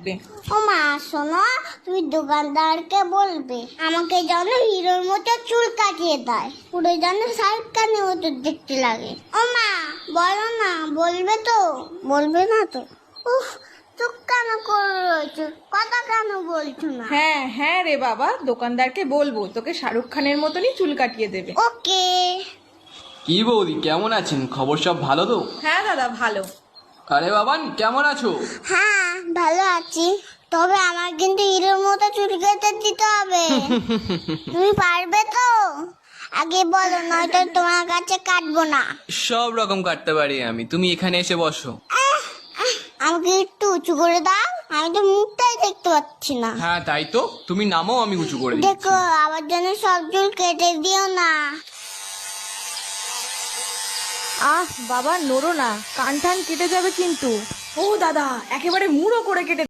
লাগবে। ও মা শোনো, তুমি দোকানদারকে বলবে আমাকে যেন হিরোর মতো চুল কাটিয়ে দেয়, পুরো যেন শাহরুখ খানের মতো দেখতে লাগে। ও মা বলো না, বলবে তো? বলবে না তো? উফ, চুপ কেন করে রয়েছো, কথা কেন বলছো না? হ্যাঁ হ্যাঁ রে বাবা, দোকানদারকে বলবো তোকে শাহরুখ খানের মতনই চুল কাটিয়ে দেবে। ওকে। কি বৌদি, কেমন আছেন? খবর সব ভালো তো? হ্যাঁ দাদা ভালো। আরে বাবান, কেমন আছো? হ্যাঁ ভালো আছি, তবে আমার কিন্তু হিরোর মতো চুল কেটে দিতে হবে। তুমি পারবে তো? আগে বলো, নয়তো তোমার কাছে কাটবো না। সব রকম কাটতে পারি আমি, তুমি এখানে এসে বসো। আমাকে একটু উঁচু করে দাও, আমি তো মুখটাই দেখতে পাচ্ছি না। হ্যাঁ তাই তো, তুমি নামো, আমি উঁচু করে দিচ্ছি। দেখো আবার যেন সব চুল কেটে দিও না। আহ বাবা নড়ো না, কান টান কেটে যাবে কিন্তু। ও দাদা, একেবারে মুড়ো করে কেটে